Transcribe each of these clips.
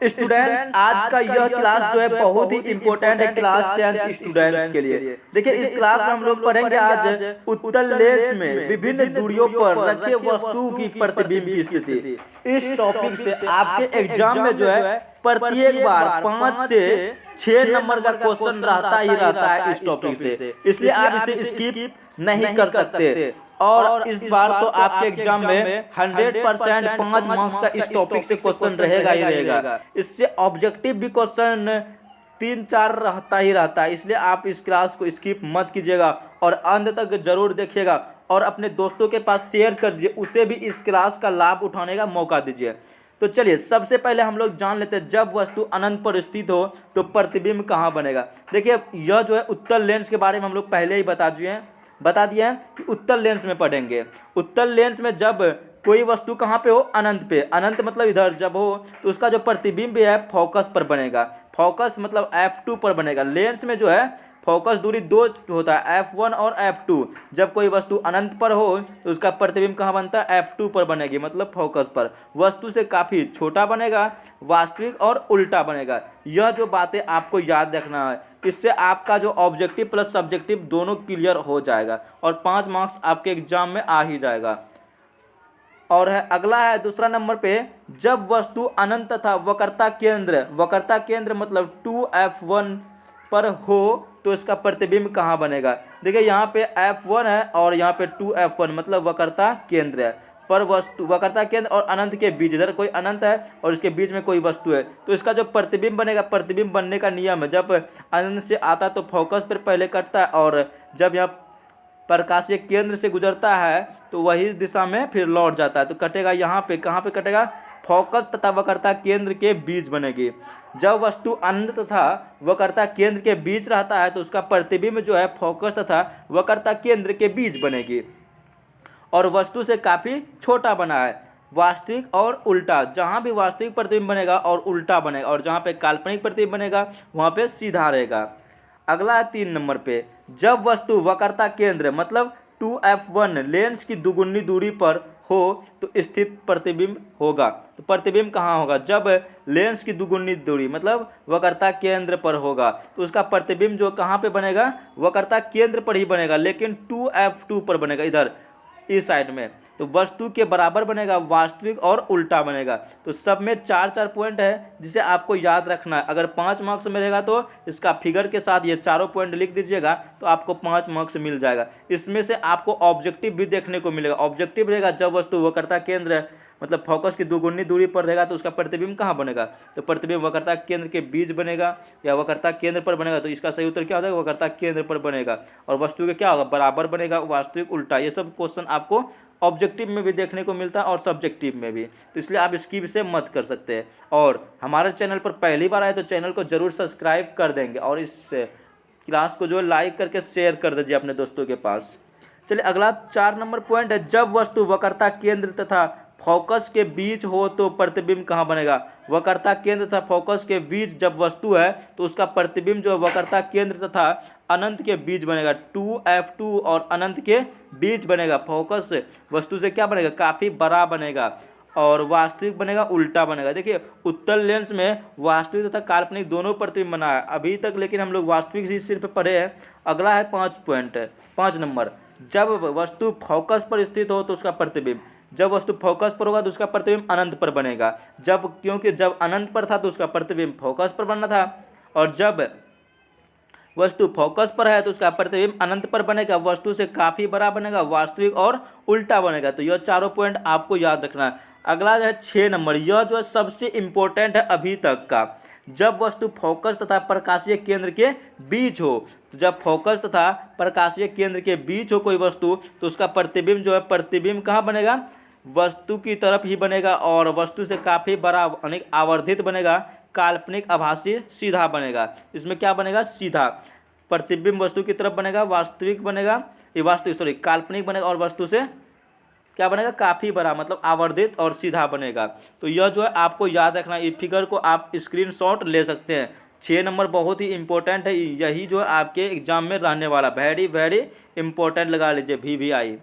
Students, आज का यह क्लास जो है बहुत ही इम्पोर्टेंट है क्लास 10 स्टूडेंट्स के लिए। देखिए, इस क्लास में हम लोग पढ़ेंगे आज उत्तल लेंस में विभिन्न दूरियों पर रखे वस्तु की प्रतिबिंब की स्थिति। इस टॉपिक से आपके एग्जाम में जो है प्रत्येक बार 5 से 6 नंबर का क्वेश्चन रहता है इस टॉपिक से, इसलिए आप इसे स्किप नहीं कर सकते। और इस बार तो आपके एग्जाम में 100% 5 मार्क्स का इस टॉपिक से क्वेश्चन रहेगा ही रहेगा। इससे ऑब्जेक्टिव भी क्वेश्चन 3-4 रहता है, इसलिए आप इस क्लास को स्किप मत कीजिएगा और अंत तक जरूर देखिएगा और अपने दोस्तों के पास शेयर कर दीजिए, उसे भी इस क्लास का लाभ उठाने का मौका दीजिए। तो चलिए, सबसे पहले हम लोग जान लेते हैं, जब वस्तु अनंत पर स्थित हो तो प्रतिबिंब कहाँ बनेगा। देखिए, यह जो है उत्तल लेंस के बारे में हम लोग पहले ही बता दिए हैं कि उत्तल लेंस में पढ़ेंगे। उत्तल लेंस में जब कोई वस्तु कहाँ पे हो, अनंत पे, अनंत मतलब इधर जब हो तो उसका जो प्रतिबिंब है फोकस पर बनेगा। फोकस मतलब F2 पर बनेगा। लेंस में जो है फोकस दूरी 2 होता है, F1 और F2। जब कोई वस्तु अनंत पर हो तो उसका प्रतिबिंब कहाँ बनता है, F2 पर बनेगी, मतलब फोकस पर। वस्तु से काफ़ी छोटा बनेगा, वास्तविक और उल्टा बनेगा। यह जो बातें आपको याद रखना है, इससे आपका जो ऑब्जेक्टिव प्लस सब्जेक्टिव दोनों क्लियर हो जाएगा और 5 मार्क्स आपके एग्जाम में आ ही जाएगा। और है अगला है दूसरा नंबर पे, जब वस्तु अनंत तथा वक्रता केंद्र मतलब 2F1 पर हो तो इसका प्रतिबिंब कहाँ बनेगा। देखिए, यहाँ पे F1 है और यहाँ पे 2F1 मतलब वक्रता केंद्र है, पर वस्तु वक्रता केंद्र और अनंत के बीच, इधर कोई अनंत है और इसके बीच में कोई वस्तु है, तो इसका जो प्रतिबिंब बनेगा, प्रतिबिंब बनने का नियम है, जब अनंत से आता तो फोकस पर पहले कटता है और जब यहाँ प्रकाशीय केंद्र से गुजरता है तो वही दिशा में फिर लौट जाता है, तो कटेगा यहाँ पे, कहाँ पे कटेगा, फोकस तथा वक्रता केंद्र के बीच बनेगी। जब वस्तु अनंत तथा वक्रता केंद्र के बीच रहता है तो उसका प्रतिबिंब जो है फोकस तथा वक्रता केंद्र के बीच बनेगी और वस्तु से काफ़ी छोटा बना है। वास्तविक और उल्टा, जहाँ भी वास्तविक प्रतिबिंब बनेगा और उल्टा बनेगा, और जहाँ पे काल्पनिक प्रतिबिंब बनेगा वहाँ पे सीधा रहेगा। अगला है 3 नंबर पे, जब वस्तु वक्रता केंद्र मतलब 2F1 लेंस की दुगुनी दूरी पर हो तो स्थित प्रतिबिंब होगा। तो प्रतिबिंब कहाँ होगा, जब लेंस की दुगुनी दूरी मतलब वक्रता केंद्र पर होगा तो उसका प्रतिबिंब जो कहाँ पे बनेगा, वक्रता केंद्र पर ही बनेगा, लेकिन 2F2 पर बनेगा, इधर इस साइड में। तो वस्तु के बराबर बनेगा, वास्तविक और उल्टा बनेगा। तो सब में 4-4 पॉइंट है जिसे आपको याद रखना है। अगर 5 मार्क्स में रहेगा तो इसका फिगर के साथ ये चारों पॉइंट लिख दीजिएगा तो आपको 5 मार्क्स मिल जाएगा। इसमें से आपको ऑब्जेक्टिव भी देखने को मिलेगा। ऑब्जेक्टिव रहेगा, जब वस्तु वक्रता केंद्र मतलब फोकस की दुगुनी दूरी पर रहेगा तो उसका प्रतिबिंब कहाँ बनेगा, तो प्रतिबिंब वक्रता केंद्र के बीच बनेगा या वक्रता केंद्र पर बनेगा। तो इसका सही उत्तर क्या हो जाएगा, वक्रता केंद्र पर बनेगा। और वस्तु के क्या होगा, बराबर बनेगा, वास्तविक उल्टा। ये सब क्वेश्चन आपको ऑब्जेक्टिव में भी देखने को मिलता है और सब्जेक्टिव में भी, तो इसलिए आप इसकी से मत कर सकते हैं। और हमारे चैनल पर पहली बार आए तो चैनल को जरूर सब्सक्राइब कर देंगे और इस क्लास को जो लाइक करके शेयर कर दीजिए अपने दोस्तों के पास। चलिए, अगला 4 नंबर पॉइंट है, जब वस्तु वक्रता केंद्र तथा फोकस के बीच हो तो प्रतिबिंब कहाँ बनेगा। वक्रता केंद्र तथा फोकस के बीच जब वस्तु है तो उसका प्रतिबिंब जो है वक्रता केंद्र तथा अनंत के बीच बनेगा। 2F2 और अनंत के बीच बनेगा। फोकस वस्तु से क्या बनेगा, काफ़ी बड़ा बनेगा और वास्तविक बनेगा, उल्टा बनेगा। देखिए, उत्तल लेंस में वास्तविक तथा काल्पनिक दोनों प्रतिबिंब बना है अभी तक, लेकिन हम लोग वास्तविक ही सिर्फ पढ़े हैं। अगला है 5 नंबर, जब वस्तु फोकस पर स्थित हो तो उसका प्रतिबिंब, जब वस्तु फोकस पर होगा तो उसका प्रतिबिंब अनंत पर बनेगा। क्योंकि जब अनंत पर था तो उसका प्रतिबिंब फोकस पर बनना था, और जब वस्तु फोकस पर है तो उसका प्रतिबिंब अनंत पर बनेगा, वस्तु से काफ़ी बड़ा बनेगा, वास्तविक और उल्टा बनेगा। तो यह चारों पॉइंट आपको याद रखना है। अगला जो है 6 नंबर, यह जो है सबसे इम्पोर्टेंट है अभी तक का, जब वस्तु फोकस तथा प्रकाशीय केंद्र के बीच हो। तो जब फोकस तथा प्रकाशीय केंद्र के बीच हो कोई वस्तु तो उसका प्रतिबिंब जो है, प्रतिबिंब कहाँ बनेगा, वस्तु की तरफ ही बनेगा और वस्तु से काफ़ी बड़ा यानी आवर्धित बनेगा, काल्पनिक आभासी सीधा बनेगा। इसमें क्या बनेगा, सीधा। प्रतिबिंब वस्तु की तरफ बनेगा, वास्तविक बनेगा, ये वास्तविक काल्पनिक बनेगा और वस्तु से क्या बनेगा, काफ़ी बड़ा मतलब आवर्धित और सीधा बनेगा। तो यह जो है आपको याद रखना, ये फिगर को आप स्क्रीनशॉट ले सकते हैं। 6 नंबर बहुत ही इंपॉर्टेंट है, यही जो है आपके एग्जाम में रहने वाला, वेरी वेरी इंपॉर्टेंट लगा लीजिए VVI।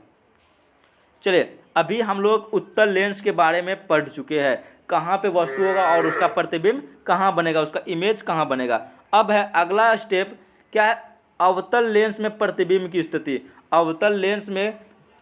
चलिए, अभी हम लोग उत्तल लेंस के बारे में पढ़ चुके हैं। कहाँ पे वस्तु होगा और उसका प्रतिबिंब कहाँ बनेगा, उसका इमेज कहाँ बनेगा। अब है अगला स्टेप, क्या है, अवतल लेंस में प्रतिबिंब की स्थिति। अवतल लेंस में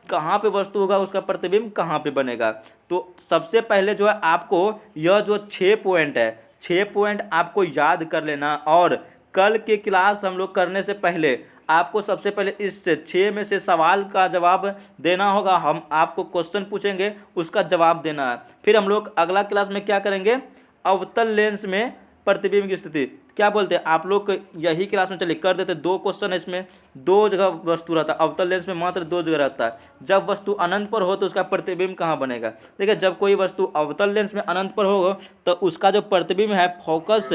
कहाँ पे वस्तु होगा, उसका प्रतिबिंब कहाँ पे बनेगा। तो सबसे पहले जो है आपको यह जो 6 पॉइंट है, 6 पॉइंट आपको याद कर लेना, और कल के क्लास हम लोग करने से पहले आपको सबसे पहले इस 6 में से सवाल का जवाब देना होगा। हम आपको क्वेश्चन पूछेंगे, उसका जवाब देना है। फिर हम लोग अगला क्लास में क्या करेंगे, अवतल लेंस में प्रतिबिंब की स्थिति क्या बोलते हैं आप लोग, यही क्लास में चलिए कर देते। 2 क्वेश्चन है इसमें, 2 जगह वस्तु रहता है। अवतल लेंस में मात्र 2 जगह रहता है। जब वस्तु अनंत पर हो तो उसका प्रतिबिंब कहाँ बनेगा। देखिए, जब कोई वस्तु अवतल लेंस में अनंत पर हो तो उसका जो प्रतिबिंब है फोकस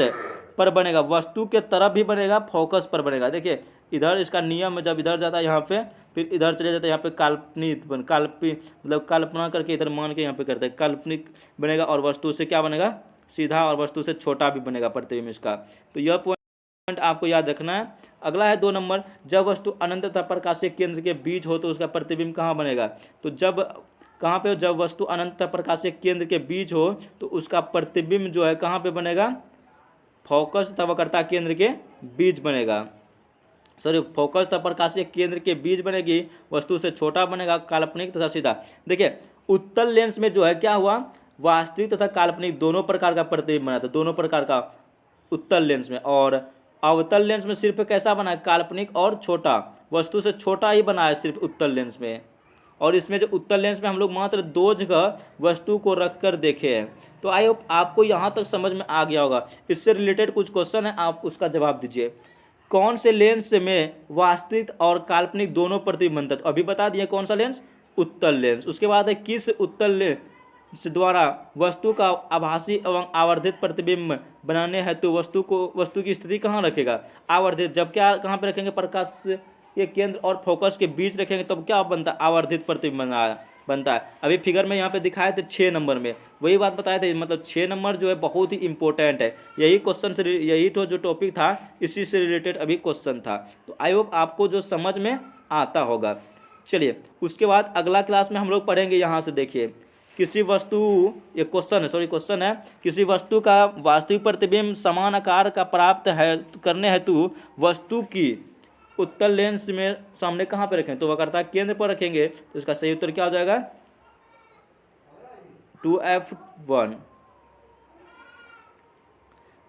पर बनेगा, वस्तु के तरफ भी बनेगा, फोकस पर बनेगा। देखिए इधर इसका नियम है, जब इधर जाता है यहाँ पे, फिर इधर चले जाता है, यहाँ पे काल्पनिक मतलब कल्पना करके इधर मान के यहाँ पे करते हैं, काल्पनिक बनेगा, और वस्तु से क्या बनेगा, सीधा, और वस्तु से छोटा भी बनेगा प्रतिबिंब इसका। तो यह पॉइंट आपको याद रखना है। अगला है 2 नंबर, जब वस्तु अनंत तथा प्रकाशीय केंद्र के बीच हो तो उसका प्रतिबिंब कहाँ बनेगा। तो जब कहाँ पे, जब वस्तु अनंत तथा प्रकाशीय केंद्र के बीच हो तो उसका प्रतिबिंब जो है कहाँ पे बनेगा, फोकस तथा वक्रता केंद्र के बीच बनेगा। सॉरी, फोकस तथा प्रकाशीय केंद्र के बीच बनेगी, वस्तु से छोटा बनेगा, काल्पनिक तथा सीधा। देखिए उत्तल लेंस में जो है क्या हुआ, वास्तविक तथा काल्पनिक दोनों प्रकार का प्रतिबिंब बना था, दोनों प्रकार का उत्तल लेंस में। और अवतल लेंस में सिर्फ कैसा बना है, काल्पनिक और छोटा, वस्तु से छोटा ही बना है सिर्फ उत्तल लेंस में। और इसमें जो उत्तल लेंस में हम लोग मात्र 2 जगह वस्तु को रख कर देखे हैं। तो आई होप आपको यहाँ तक समझ में आ गया होगा। इससे रिलेटेड कुछ क्वेश्चन है, आप उसका जवाब दीजिए। कौन से लेंस में वास्तविक और काल्पनिक दोनों प्रतिबिंब बनता है। तो अभी बता दिए कौन सा लेंस, उत्तल लेंस। उसके बाद है किस उत्तल लेंस द्वारा वस्तु का आभासी एवं आवर्धित प्रतिबिंब बनाने हेतु वस्तु की स्थिति कहाँ रखेगा, आवर्धित। जब क्या कहाँ पे रखेंगे, प्रकाश के केंद्र और फोकस के बीच रखेंगे तब क्या बनता है, आवर्धित प्रतिबिंब बनता है। अभी फिगर में यहाँ पे दिखाए थे 6 नंबर में वही बात बताए थे। मतलब 6 नंबर जो है बहुत ही इंपॉर्टेंट है, यही क्वेश्चन से, यही तो जो टॉपिक था इसी से रिलेटेड अभी क्वेश्चन था। तो आई होप आपको जो समझ में आता होगा। चलिए उसके बाद अगला क्लास में हम लोग पढ़ेंगे, यहाँ से देखिए, किसी वस्तु, ये क्वेश्चन है, सॉरी क्वेश्चन है, किसी वस्तु का वास्तविक प्रतिबिंब समान आकार का प्राप्त है करने हेतु वस्तु की उत्तल लेंस में सामने कहाँ पे रखें, तो वक्रता केंद्र पर रखेंगे। तो इसका सही उत्तर क्या हो जाएगा, 2F1।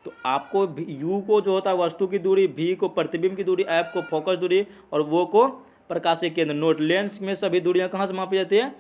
तो आपको U को जो होता है वस्तु की दूरी, V को प्रतिबिंब की दूरी, F को फोकस दूरी, और वो को प्रकाशीय केंद्र। नोट, लेंस में सभी दूरियां कहाँ से मापी जाती है,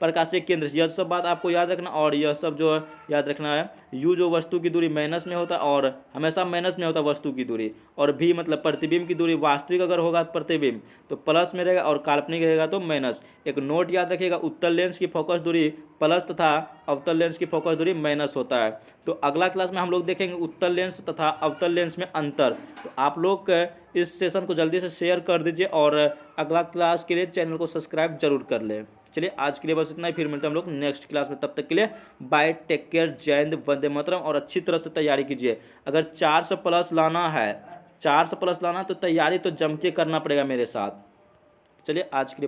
प्रकाशीय केंद्र। यह सब बात आपको याद रखना, और यह सब जो याद रखना है, U जो वस्तु की दूरी माइनस में होता है, और हमेशा माइनस में होता है वस्तु की दूरी, और V मतलब प्रतिबिंब की दूरी। वास्तविक अगर होगा प्रतिबिंब तो प्लस में रहेगा, और काल्पनिक रहेगा तो माइनस। एक नोट याद रखिएगा, उत्तल लेंस की फोकस दूरी प्लस तथा अवतल लेंस की फोकस दूरी माइनस होता है। तो अगला क्लास में हम लोग देखेंगे उत्तल लेंस तथा अवतल लेंस में अंतर। तो आप लोग इस सेशन को जल्दी से शेयर कर दीजिए, और अगला क्लास के लिए चैनल को सब्सक्राइब जरूर कर लें। चलिए आज के लिए बस इतना ही, फिर मिलते हैं हम लोग नेक्स्ट क्लास में। तब तक के लिए बाय, टेक केयर, जय हिंद, वंदे मातरम। और अच्छी तरह से तैयारी कीजिए। अगर 400+ लाना है, 400+ लाना तो तैयारी तो जम के करना पड़ेगा मेरे साथ। चलिए आज के लिए